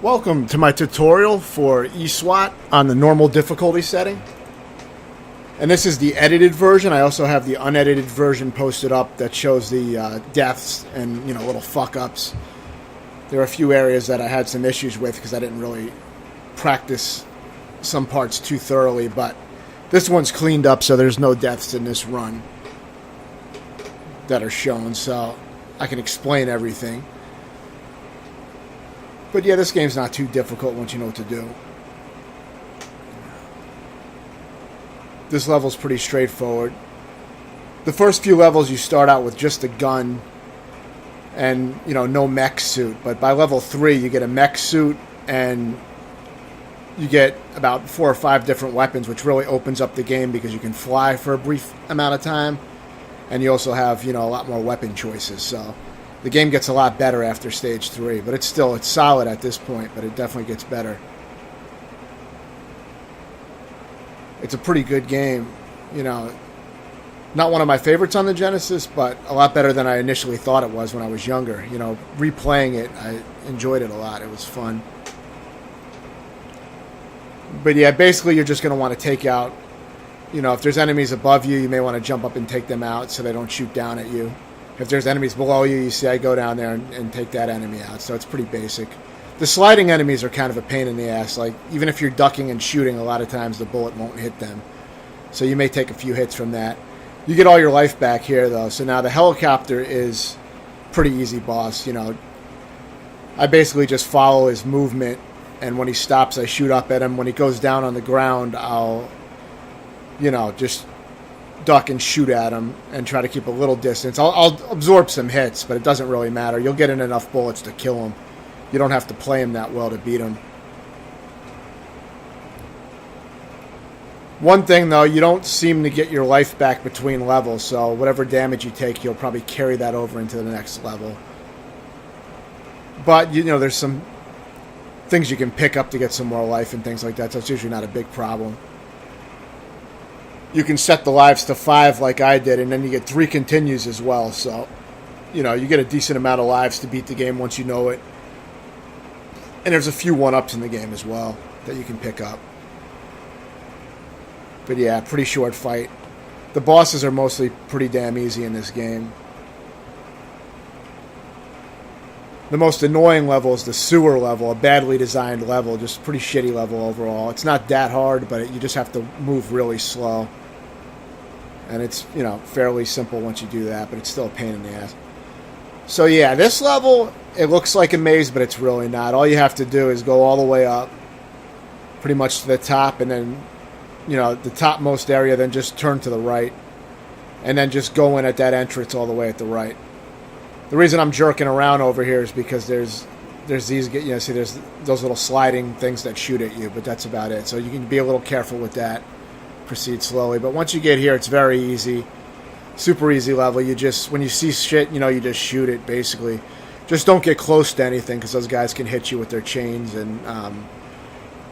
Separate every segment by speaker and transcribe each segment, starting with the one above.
Speaker 1: Welcome to my tutorial for E-SWAT on the normal difficulty setting. And this is the edited version. I also have the unedited version posted up that shows the deaths and, little fuck-ups. There are a few areas that I had some issues with because I didn't really practice some parts too thoroughly, but this one's cleaned up, so there's no deaths in this run that are shown, so I can explain everything. But yeah, this game's not too difficult once you know what to do. This level's pretty straightforward. The first few levels you start out with just a gun and, no mech suit. But by level 3 you get a mech suit and you get about 4 or 5 different weapons, which really opens up the game because you can fly for a brief amount of time. And you also have, a lot more weapon choices, so the game gets a lot better after stage 3, but it's solid at this point, but it definitely gets better. It's a pretty good game, not one of my favorites on the Genesis, but a lot better than I initially thought it was when I was younger. Replaying it, I enjoyed it a lot. It was fun. But yeah, basically you're just going to want to take out, if there's enemies above you, you may want to jump up and take them out so they don't shoot down at you. If there's enemies below you, you see I go down there and take that enemy out. So it's pretty basic. The sliding enemies are kind of a pain in the ass. Like, even if you're ducking and shooting, a lot of times the bullet won't hit them. So you may take a few hits from that. You get all your life back here, though. So now the helicopter is pretty easy boss. I basically just follow his movement, and when he stops, I shoot up at him. When he goes down on the ground, I'll, just duck and shoot at him and try to keep a little distance. I'll absorb some hits, but it doesn't really matter. You'll get in enough bullets to kill him. You don't have to play him that well to beat him. One thing, though, you don't seem to get your life back between levels, so whatever damage you take, you'll probably carry that over into the next level. But, there's some things you can pick up to get some more life and things like that, so it's usually not a big problem. You can set the lives to 5 like I did, and then you get 3 continues as well. So, you get a decent amount of lives to beat the game once you know it. And there's a few 1-ups in the game as well that you can pick up. But yeah, pretty short fight. The bosses are mostly pretty damn easy in this game. The most annoying level is the sewer level, a badly designed level, just pretty shitty level overall. It's not that hard, but you just have to move really slow. And it's, fairly simple once you do that, but it's still a pain in the ass. So yeah, this level, it looks like a maze, but it's really not. All you have to do is go all the way up, pretty much to the top, and then, the topmost area, then just turn to the right. And then just go in at that entrance all the way at the right. The reason I'm jerking around over here is because there's these, see there's those little sliding things that shoot at you, but that's about it. So you can be a little careful with that. Proceed slowly. But once you get here, it's very easy. Super easy level. You just, when you see shit, you just shoot it, basically. Just don't get close to anything, because those guys can hit you with their chains, and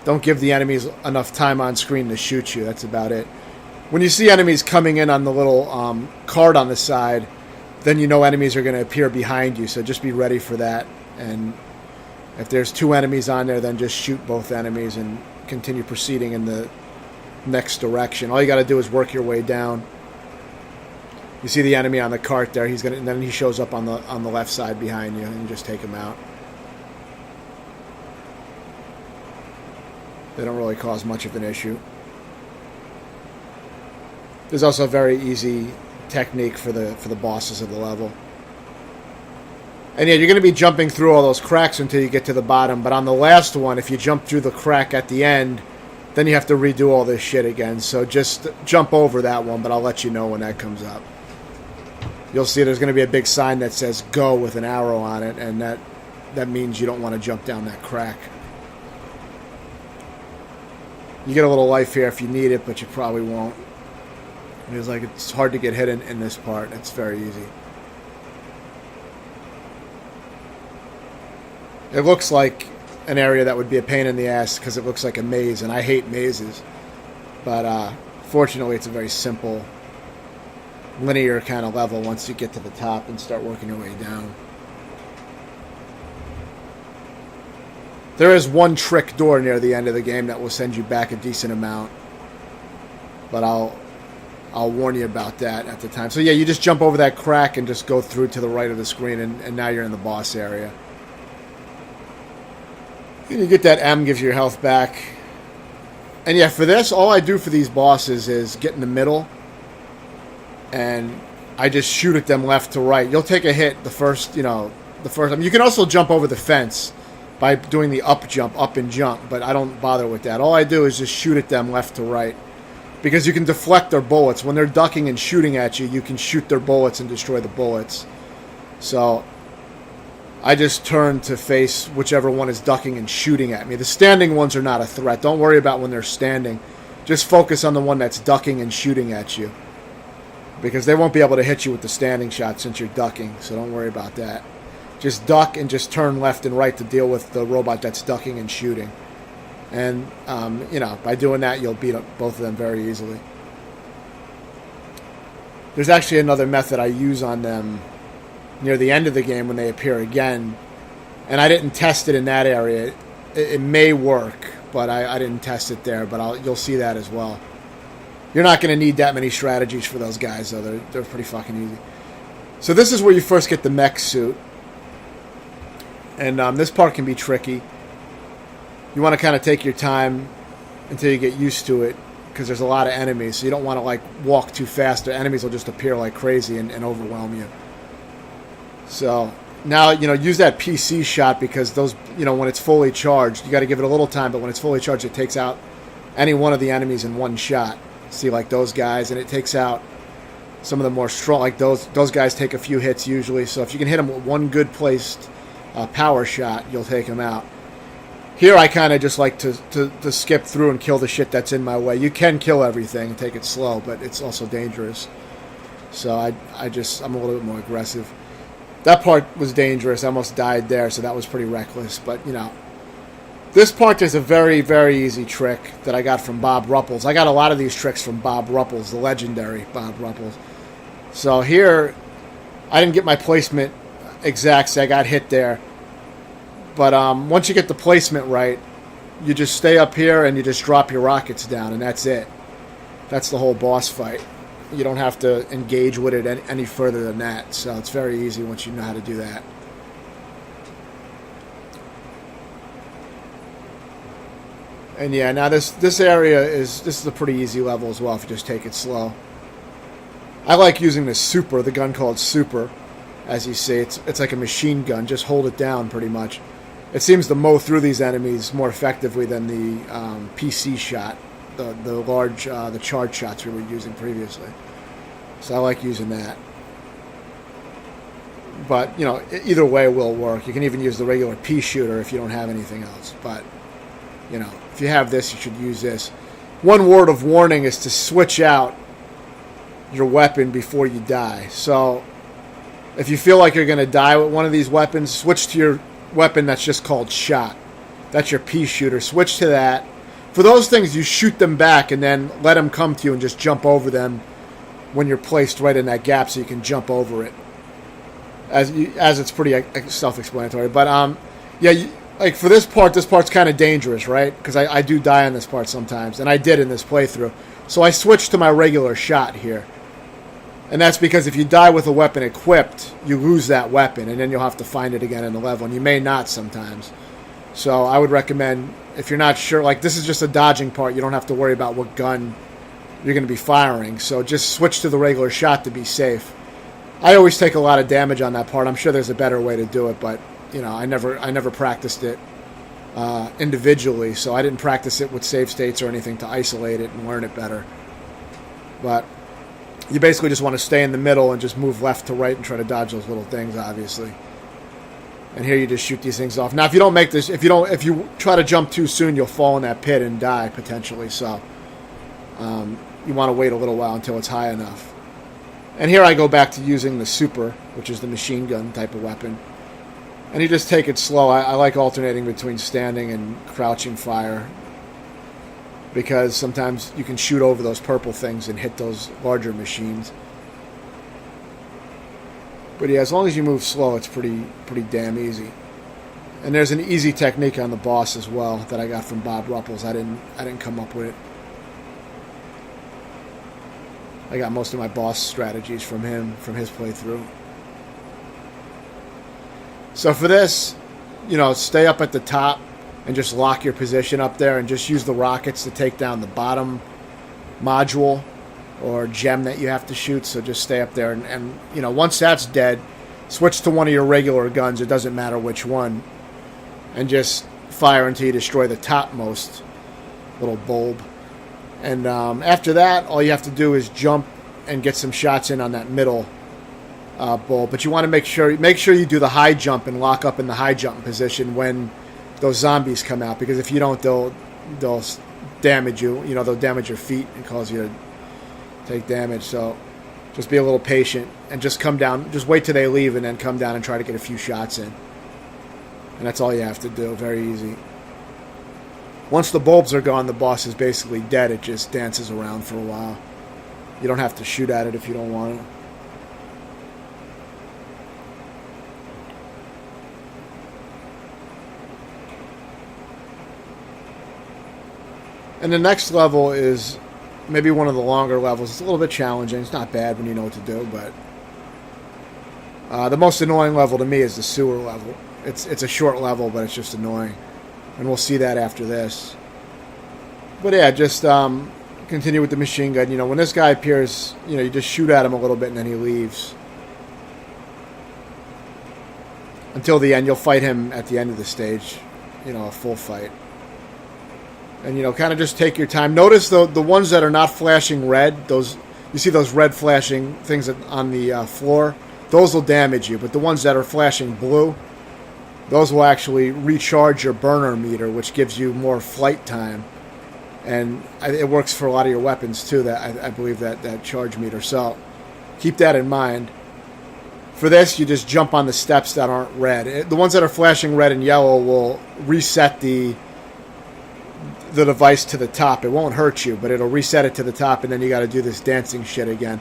Speaker 1: don't give the enemies enough time on screen to shoot you. That's about it. When you see enemies coming in on the little card on the side, then enemies are going to appear behind you, so just be ready for that. And if there's 2 enemies on there, then just shoot both enemies and continue proceeding in the next direction. All you got to do is work your way down. You see the enemy on the cart there, and then he shows up on the left side behind you, and you just take him out. They don't really cause much of an issue. There's also a very easy technique for the bosses of the level. And yeah, you're going to be jumping through all those cracks until you get to the bottom, but on the last one, if you jump through the crack at the end, then you have to redo all this shit again. So just jump over that one, but I'll let you know when that comes up. You'll see there's going to be a big sign that says go with an arrow on it, and that means you don't want to jump down that crack. You get a little life here if you need it, but you probably won't. It's hard to get hit in this part. It's very easy. It looks like an area that would be a pain in the ass because it looks like a maze, and I hate mazes. But fortunately, it's a very simple, linear kind of level once you get to the top and start working your way down. There is one trick door near the end of the game that will send you back a decent amount, but I'll warn you about that at the time. So yeah, you just jump over that crack and just go through to the right of the screen, and now you're in the boss area. And you get that M, gives you your health back. And yeah, for this, all I do for these bosses is get in the middle, and I just shoot at them left to right. You'll take a hit the first time. You can also jump over the fence by doing the up and jump, but I don't bother with that. All I do is just shoot at them left to right, because you can deflect their bullets. When they're ducking and shooting at you, you can shoot their bullets and destroy the bullets. So I just turn to face whichever one is ducking and shooting at me. The standing ones are not a threat. Don't worry about when they're standing. Just focus on the one that's ducking and shooting at you, because they won't be able to hit you with the standing shot since you're ducking, so don't worry about that. Just duck and just turn left and right to deal with the robot that's ducking and shooting. And, by doing that, you'll beat up both of them very easily. There's actually another method I use on them near the end of the game when they appear again, and I didn't test it in that area. It may work, but I didn't test it there, but you'll see that as well. You're not going to need that many strategies for those guys, though. They're pretty fucking easy. So this is where you first get the mech suit, and this part can be tricky. You want to kind of take your time until you get used to it, because there's a lot of enemies, so you don't want to walk too fast, or enemies will just appear like crazy and overwhelm you. So now, use that PC shot, because those, when it's fully charged, you got to give it a little time, but when it's fully charged, it takes out any one of the enemies in one shot. See, like those guys, and it takes out some of the more strong, like those guys take a few hits usually, so if you can hit them with one good placed power shot, you'll take them out. Here I kind of just like to skip through and kill the shit that's in my way. You can kill everything and take it slow, but it's also dangerous. So I'm a little bit more aggressive. That part was dangerous. I almost died there, so that was pretty reckless. But, this part is a very, very easy trick that I got from Bob Ruppels. I got a lot of these tricks from Bob Ruppels, the legendary Bob Ruppels. So here, I didn't get my placement exact, so I got hit there. But once you get the placement right, you just stay up here and you just drop your rockets down, and that's it. That's the whole boss fight. You don't have to engage with it any further than that, so it's very easy once you know how to do that. And yeah, now this area this is a pretty easy level as well if you just take it slow. I like using the Super, the gun called Super. As you see, it's like a machine gun. Just hold it down pretty much. It seems to mow through these enemies more effectively than the PC shot, the large, the charge shots we were using previously. So I like using that. But, either way will work. You can even use the regular pea shooter if you don't have anything else. But, if you have this, you should use this. One word of warning is to switch out your weapon before you die. So if you feel like you're going to die with one of these weapons, switch to your weapon that's just called shot. That's your pea shooter. Switch to that. For those things, you shoot them back and then let them come to you and just jump over them when you're placed right in that gap so you can jump over it. As it's pretty self-explanatory. But, for this part's kind of dangerous, right? Because I do die on this part sometimes, and I did in this playthrough. So I switched to my regular shot here. And that's because if you die with a weapon equipped, you lose that weapon, and then you'll have to find it again in the level, and you may not sometimes. So I would recommend, if you're not sure, this is just a dodging part, you don't have to worry about what gun you're going to be firing. So just switch to the regular shot to be safe. I always take a lot of damage on that part. I'm sure there's a better way to do it, but I never practiced it individually, so I didn't practice it with save states or anything to isolate it and learn it better. But you basically just want to stay in the middle and just move left to right and try to dodge those little things, obviously. And here you just shoot these things off. Now, if you don't make this, if you try to jump too soon, you'll fall in that pit and die potentially. So you want to wait a little while until it's high enough. And here I go back to using the Super, which is the machine gun type of weapon. And you just take it slow. I like alternating between standing and crouching fire, because sometimes you can shoot over those purple things and hit those larger machines. But yeah, as long as you move slow, it's pretty damn easy. And there's an easy technique on the boss as well that I got from Bob Ruppels. I didn't come up with it. I got most of my boss strategies from him, from his playthrough. So for this, stay up at the top and just lock your position up there and just use the rockets to take down the bottom module or gem that you have to shoot. So just stay up there and once that's dead, switch to one of your regular guns. It doesn't matter which one. And just fire until you destroy the topmost little bulb. And after that, all you have to do is jump and get some shots in on that middle bulb. But you want to make sure you do the high jump and lock up in the high jump position when those zombies come out. Because if you don't, they'll damage you. They'll damage your feet and cause you to take damage. So just be a little patient and just come down. Just wait till they leave and then come down and try to get a few shots in. And that's all you have to do. Very easy. Once the bulbs are gone, the boss is basically dead. It just dances around for a while. You don't have to shoot at it if you don't want to. And the next level is maybe one of the longer levels. It's a little bit challenging. It's not bad when you know what to do, but the most annoying level to me is the sewer level. It's a short level, but it's just annoying. And we'll see that after this. But yeah, just continue with the machine gun. When this guy appears, you just shoot at him a little bit and then he leaves. Until the end, you'll fight him at the end of the stage. A full fight. And, kind of just take your time. Notice the ones that are not flashing red, you see those red flashing things on the floor? Those will damage you. But the ones that are flashing blue, those will actually recharge your burner meter, which gives you more flight time. And it works for a lot of your weapons, too, I believe, that charge meter. So keep that in mind. For this, you just jump on the steps that aren't red. The ones that are flashing red and yellow will reset the device to the top. It won't hurt you, but it'll reset it to the top, and then you got to do this dancing shit again.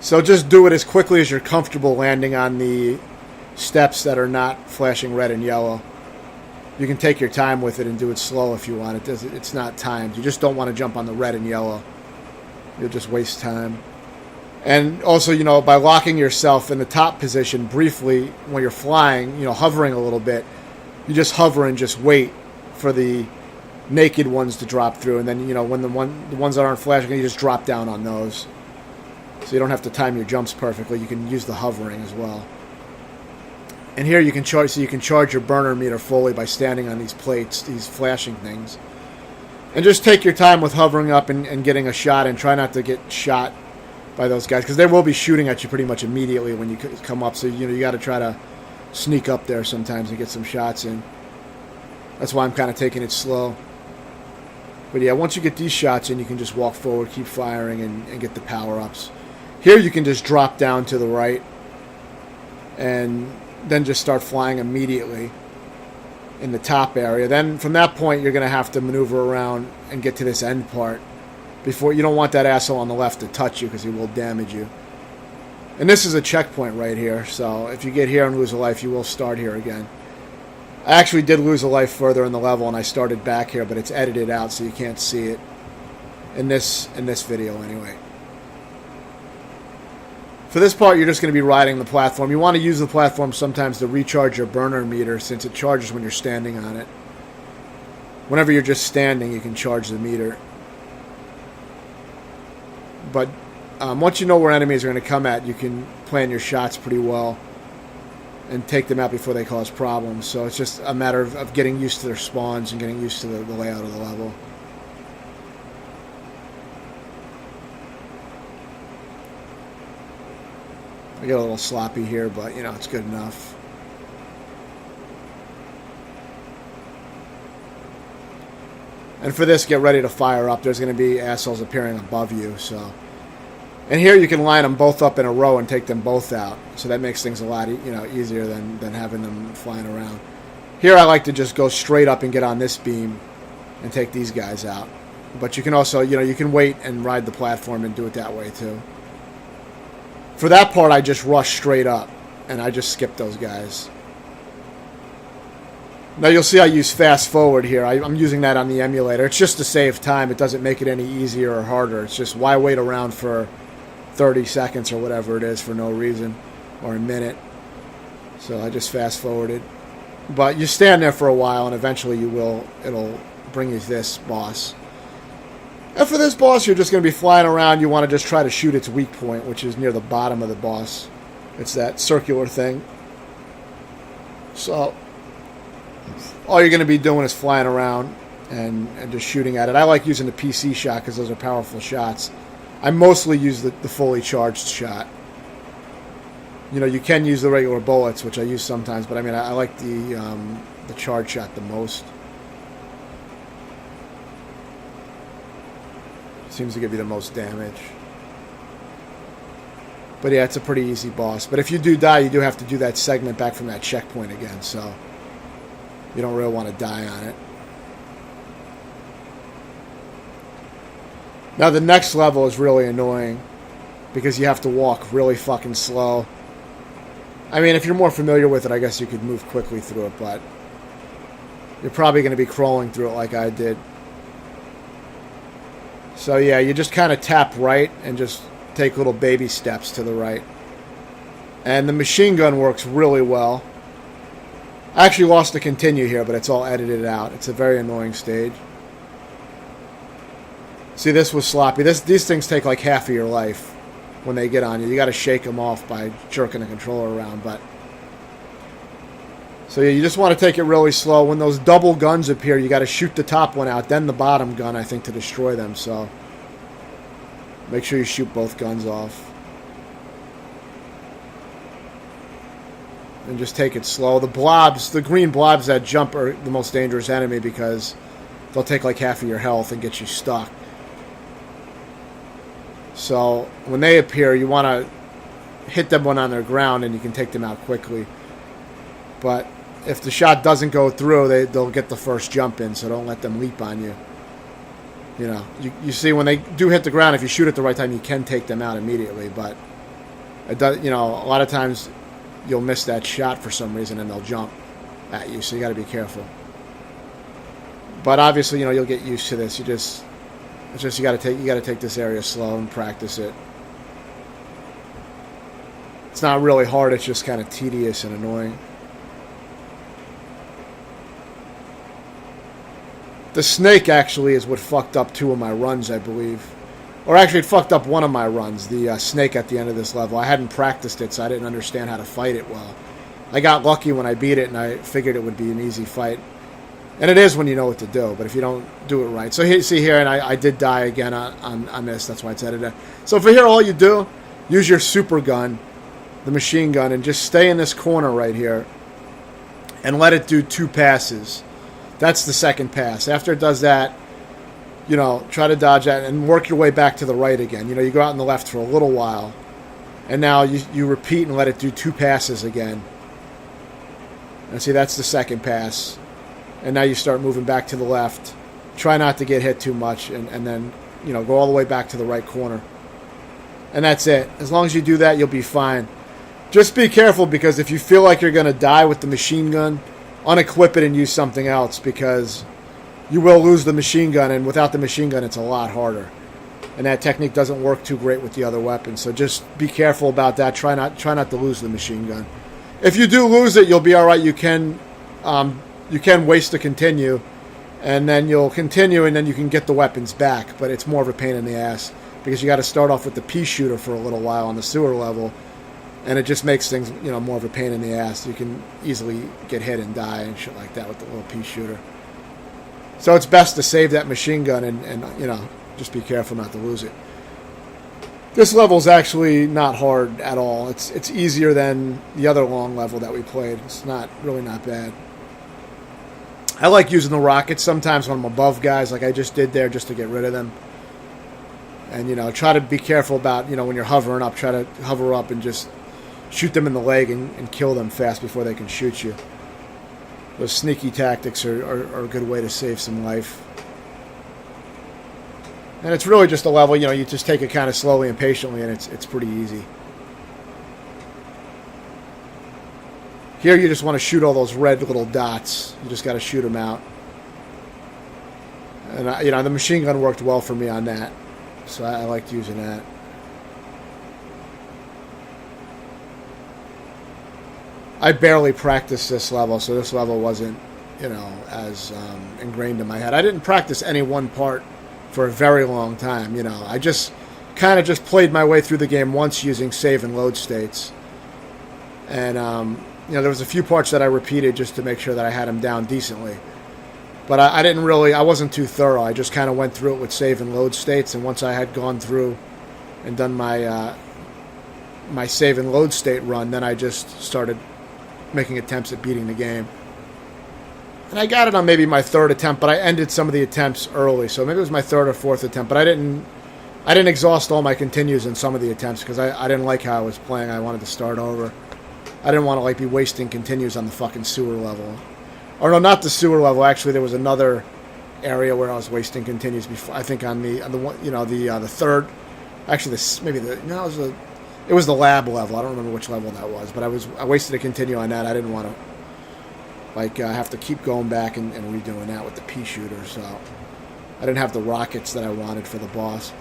Speaker 1: So just do it as quickly as you're comfortable landing on the steps that are not flashing red and yellow. You can take your time with it and do it slow if you want. It's not timed. You just don't want to jump on the red and yellow. You'll just waste time. And also, by locking yourself in the top position briefly when you're flying, hovering a little bit, you just hover and just wait for the naked ones to drop through. And then, when the ones that aren't flashing, you just drop down on those. So you don't have to time your jumps perfectly. You can use the hovering as well. And here you can charge your burner meter fully by standing on these plates, these flashing things. And just take your time with hovering up and getting a shot, and try not to get shot by those guys, because they will be shooting at you pretty much immediately when you come up. So you got to try to sneak up there sometimes and get some shots in. That's why I'm kind of taking it slow. But yeah, once you get these shots in, you can just walk forward, keep firing, and get the power-ups. Here you can just drop down to the right and then just start flying immediately in the top area. Then from that point, you're going to have to maneuver around and get to this end part. You don't want that asshole on the left to touch you, because he will damage you. And this is a checkpoint right here, so if you get here and lose a life, you will start here again. I actually did lose a life further in the level, and I started back here, but it's edited out so you can't see it in this video anyway. For this part, you're just going to be riding the platform. You want to use the platform sometimes to recharge your burner meter, since it charges when you're standing on it. Whenever you're just standing, you can charge the meter. But once you know where enemies are going to come at, you can plan your shots pretty well and take them out before they cause problems. So it's just a matter of getting used to their spawns and getting used to the layout of the level. I get a little sloppy here, but it's good enough. And for this, get ready to fire up. There's going to be assholes appearing above you. So, and here you can line them both up in a row and take them both out. So that makes things a lot easier than having them flying around. Here I like to just go straight up and get on this beam and take these guys out. But you can also, you can wait and ride the platform and do it that way too. For that part, I just rush straight up, and I just skip those guys. Now you'll see I use fast forward here. I'm using that on the emulator. It's just to save time. It doesn't make it any easier or harder. It's just why wait around for 30 seconds or whatever it is for no reason, or a minute. So I just fast forwarded. But you stand there for a while and eventually it'll bring you this boss. And for this boss, you're just going to be flying around. You want to just try to shoot its weak point, which is near the bottom of the boss. It's that circular thing. So all you're going to be doing is flying around and just shooting at it. I like using the PC shot because those are powerful shots. I mostly use the fully charged shot. You know, you can use the regular bullets, which I use sometimes, but I mean, I like the charged shot the most. Seems to give you the most damage. But yeah, it's a pretty easy boss. But if you do die, you do have to do that segment back from that checkpoint again, so you don't really want to die on it. Now the next level is really annoying because you have to walk really fucking slow. I mean, if you're more familiar with it, I guess you could move quickly through it, but you're probably going to be crawling through it like I did. So yeah, you just kind of tap right and just take little baby steps to the right. And the machine gun works really well. I actually lost the continue here, but it's all edited out. It's a very annoying stage. See, this was sloppy. These things take like half of your life when they get on you. You got to shake them off by jerking the controller around. But so yeah, you just want to take it really slow. When those double guns appear, you got to shoot the top one out, then the bottom gun, I think, to destroy them. So make sure you shoot both guns off. And just take it slow. The blobs, the green blobs that jump are the most dangerous enemy because they'll take like half of your health and get you stuck. So when they appear, you want to hit them when on their ground and you can take them out quickly. But if the shot doesn't go through, they'll get the first jump in, so don't let them leap on you. You know, you see when they do hit the ground, if you shoot at the right time, you can take them out immediately. But it does, you know, a lot of times you'll miss that shot for some reason and they'll jump at you, so you got to be careful. But obviously, you know, you'll get used to this. It's just you got to take this area slow and practice it. It's not really hard. It's just kind of tedious and annoying. The snake actually is what fucked up 2 of my runs, I believe. Or actually, it fucked up 1 of my runs, the snake at the end of this level. I hadn't practiced it, so I didn't understand how to fight it well. I got lucky when I beat it, and I figured it would be an easy fight. And it is when you know what to do, but if you don't do it right. So here, see here, and I did die again on this. That's why it's edited. So for here, all you do, use your super gun, the machine gun, and just stay in this corner right here and let it do 2 passes. That's the second pass. After it does that, you know, try to dodge that and work your way back to the right again. You know, you go out on the left for a little while, and now you repeat and let it do 2 passes again. And see, that's the second pass. And now you start moving back to the left. Try not to get hit too much, and then, you know, go all the way back to the right corner. And that's it. As long as you do that, you'll be fine. Just be careful, because if you feel like you're going to die with the machine gun, unequip it and use something else, because you will lose the machine gun, and without the machine gun, it's a lot harder. And that technique doesn't work too great with the other weapons, so just be careful about that. Try not to lose the machine gun. If you do lose it, you'll be all right. You can waste to continue, and then you'll continue, and then you can get the weapons back. But it's more of a pain in the ass because you got to start off with the pea shooter for a little while on the sewer level, and it just makes things, you know, more of a pain in the ass. You can easily get hit and die and shit like that with the little pea shooter. So it's best to save that machine gun and you know, just be careful not to lose it. This level's actually not hard at all. It's easier than the other long level that we played. It's really not bad. I like using the rockets sometimes when I'm above guys, like I just did there, just to get rid of them. And, you know, try to be careful about, you know, when you're hovering up, try to hover up and just shoot them in the leg and kill them fast before they can shoot you. Those sneaky tactics are a good way to save some life. And it's really just a level, you know, you just take it kind of slowly and patiently, and it's pretty easy. Here you just want to shoot all those red little dots. You just got to shoot them out. And, the machine gun worked well for me on that. So I liked using that. I barely practiced this level, so this level wasn't, as ingrained in my head. I didn't practice any one part for a very long time, I just kind of just played my way through the game once using save and load states. And, there was a few parts that I repeated just to make sure that I had them down decently. But I wasn't too thorough. I just kind of went through it with save and load states, and once I had gone through and done my my save and load state run, then I just started making attempts at beating the game. And I got it on maybe my third attempt, but I ended some of the attempts early, so maybe it was my third or fourth attempt. But I didn't exhaust all my continues in some of the attempts because I didn't like how I was playing. I wanted to start over. I didn't want to be wasting continues on the fucking sewer level. Or no, not the sewer level. Actually, there was another area where I was wasting continues before. I think on the one, the third. Actually, it was the lab level. I don't remember which level that was, but I wasted a continue on that. I didn't want to have to keep going back and redoing that with the pea shooter. So I didn't have the rockets that I wanted for the boss.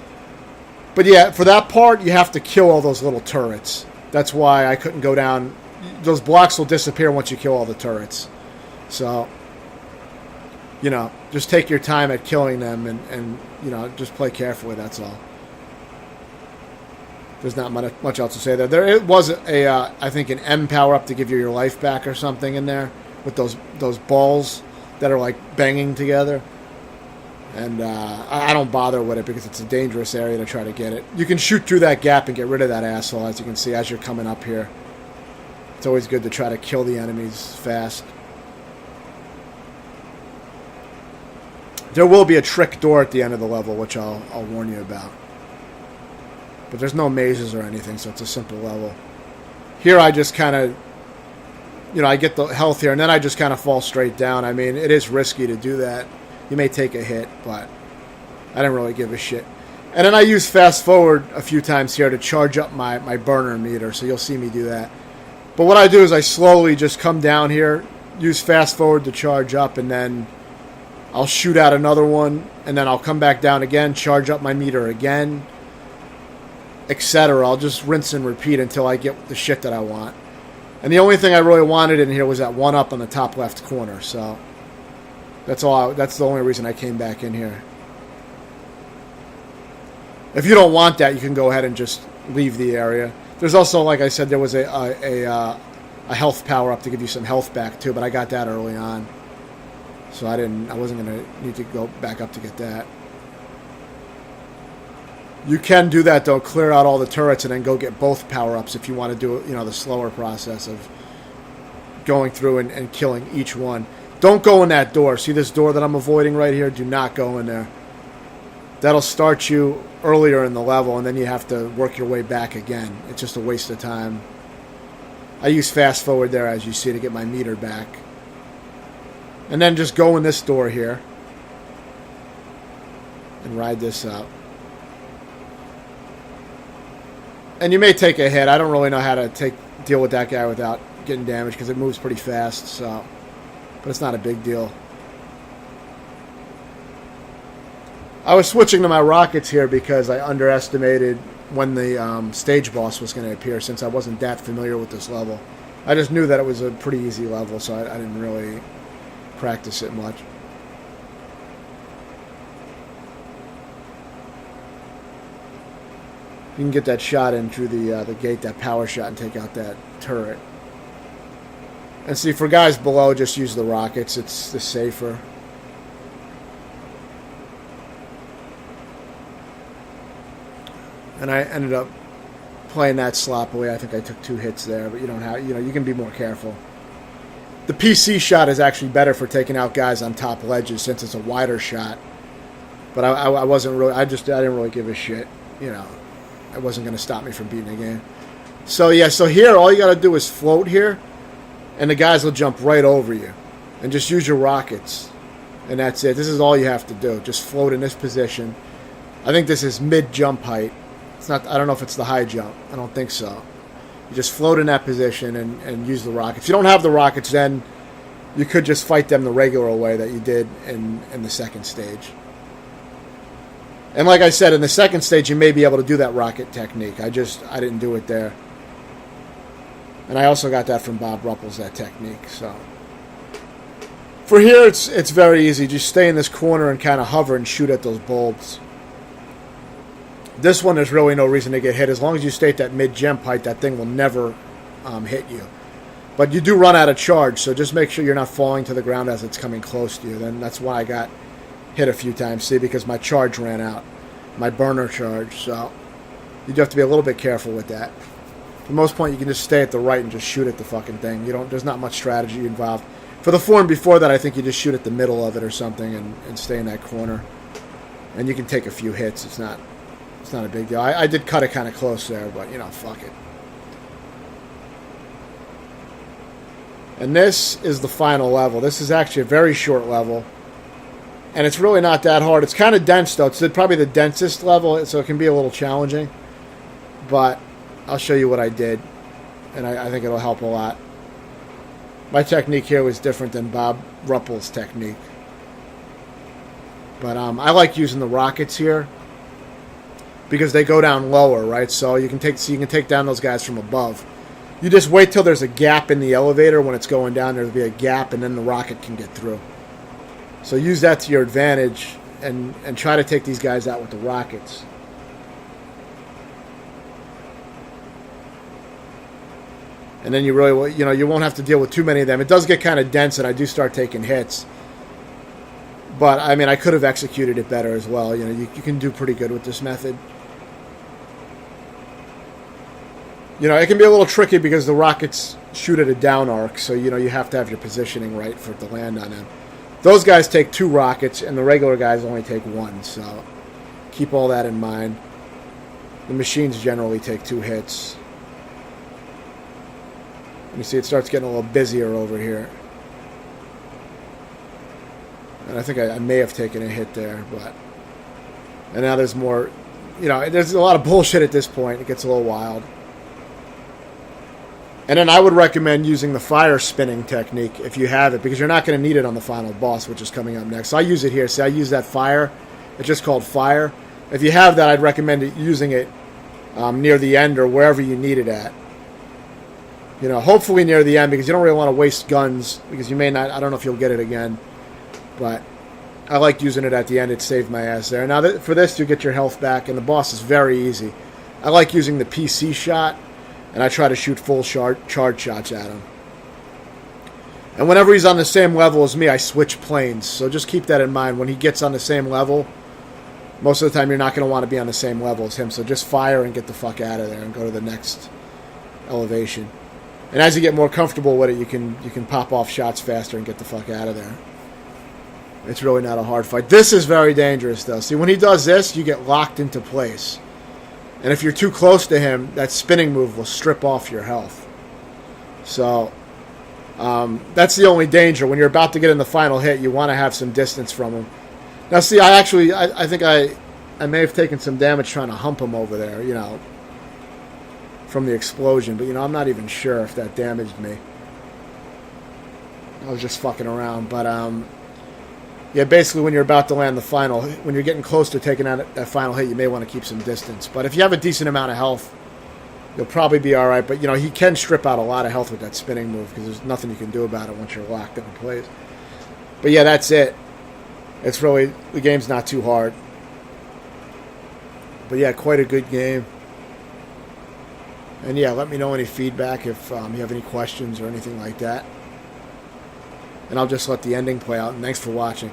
Speaker 1: But yeah, for that part, you have to kill all those little turrets. That's why I couldn't go down. Those blocks will disappear once you kill all the turrets. So, just take your time at killing them and just play carefully, that's all. There's not much else to say there. There was I think an M power-up to give you your life back or something in there with those balls that are like banging together. And I don't bother with it because it's a dangerous area to try to get it. You can shoot through that gap and get rid of that asshole, as you can see, as you're coming up here. It's always good to try to kill the enemies fast. There will be a trick door at the end of the level, which I'll warn you about. But there's no mazes or anything, so it's a simple level. Here I just kind of, I get the health here, and then I just kind of fall straight down. I mean, it is risky to do that. You may take a hit, but I didn't really give a shit. And then I use fast forward a few times here to charge up my burner meter, so you'll see me do that. But what I do is I slowly just come down here, use fast forward to charge up, and then I'll shoot out another one, and then I'll come back down again, charge up my meter again, etc. I'll just rinse and repeat until I get the shit that I want. And the only thing I really wanted in here was that one up on the top left corner, so that's all. That's the only reason I came back in here. If you don't want that, you can go ahead and just leave the area. There's also, like I said, there was a health power-up to give you some health back, too, but I got that early on. So I wasn't going to need to go back up to get that. You can do that, though, clear out all the turrets and then go get both power-ups if you want to do, the slower process of going through and killing each one. Don't go in that door. See this door that I'm avoiding right here? Do not go in there. That'll start you earlier in the level, and then you have to work your way back again. It's just a waste of time. I use fast forward there, as you see, to get my meter back. And then just go in this door here and ride this up. And you may take a hit. I don't really know how to deal with that guy without getting damaged because it moves pretty fast. So, but it's not a big deal. I was switching to my rockets here because I underestimated when the stage boss was going to appear since I wasn't that familiar with this level. I just knew that it was a pretty easy level, so I didn't really practice it much. You can get that shot in through the gate, that power shot, and take out that turret. And see, for guys below, just use the rockets. It's the safer. And I ended up playing that sloppily. I think I took 2 hits there, but you don't have, you can be more careful. The PC shot is actually better for taking out guys on top ledges since it's a wider shot. But I wasn't really, I didn't really give a shit. It wasn't going to stop me from beating the game. So yeah, so here all you got to do is float here, and the guys will jump right over you, and just use your rockets, and that's it. This is all you have to do. Just float in this position. I think this is mid jump height. It's not. I don't know if it's the high jump. I don't think so. You just float in that position and use the rockets. If you don't have the rockets, then you could just fight them the regular way that you did in the second stage. And like I said, in the second stage, you may be able to do that rocket technique. I didn't do it there. And I also got that from Bob Ruppels, that technique. So for here, it's very easy. Just stay in this corner and kind of hover and shoot at those bulbs. This one, there's really no reason to get hit. As long as you stay at that mid-jump height, that thing will never hit you. But you do run out of charge, so just make sure you're not falling to the ground as it's coming close to you. Then that's why I got hit a few times, see, because my charge ran out. My burner charge, so you do have to be a little bit careful with that. For the most part, you can just stay at the right and just shoot at the fucking thing. There's not much strategy involved. For the form before that, I think you just shoot at the middle of it or something and stay in that corner. And you can take a few hits. It's not a big deal. I did cut it kind of close there, but, fuck it. And this is the final level. This is actually a very short level. And it's really not that hard. It's kind of dense, though. It's probably the densest level, so it can be a little challenging. But I'll show you what I did. And I think it'll help a lot. My technique here was different than Bob Ruppels' technique. But I like using the rockets here because they go down lower, right? So you can take down those guys from above. You just wait till there's a gap in the elevator when it's going down. There'll be a gap, and then the rocket can get through. So use that to your advantage and try to take these guys out with the rockets. And then you really, you won't have to deal with too many of them. It does get kind of dense, and I do start taking hits. But, I could have executed it better as well. You can do pretty good with this method. It can be a little tricky because the rockets shoot at a down arc, so, you have to have your positioning right for it to land on them. Those guys take 2 rockets, and the regular guys only take 1, so keep all that in mind. The machines generally take 2 hits. And you see it starts getting a little busier over here. And I think I may have taken a hit there, but... And now there's more... there's a lot of bullshit at this point. It gets a little wild. And then I would recommend using the fire spinning technique if you have it, because you're not going to need it on the final boss, which is coming up next. So I use it here. See, I use that fire. It's just called fire. If you have that, I'd recommend using it near the end or wherever you need it at. Hopefully near the end, because you don't really want to waste guns, because you may not, I don't know if you'll get it again. But I like using it at the end. It saved my ass there. Now, for this, you get your health back, and the boss is very easy. I like using the PC shot, and I try to shoot full charge shots at him. And whenever he's on the same level as me, I switch planes. So just keep that in mind. When he gets on the same level, most of the time you're not going to want to be on the same level as him. So just fire and get the fuck out of there and go to the next elevation. And as you get more comfortable with it, you can pop off shots faster and get the fuck out of there. It's really not a hard fight. This is very dangerous, though. See, when he does this, you get locked into place. And if you're too close to him, that spinning move will strip off your health. So, that's the only danger. When you're about to get in the final hit, you want to have some distance from him. Now, see, I think I may have taken some damage trying to hump him over there, from the explosion. But, I'm not even sure if that damaged me. I was just fucking around. But, yeah, basically when you're about to land the final, when you're getting close to taking out that final hit, you may want to keep some distance. But if you have a decent amount of health, you'll probably be all right. But, he can strip out a lot of health with that spinning move because there's nothing you can do about it once you're locked in place. But, yeah, that's it. It's really, the game's not too hard. But, yeah, quite a good game. And, yeah, let me know any feedback if you have any questions or anything like that. And I'll just let the ending play out. And thanks for watching.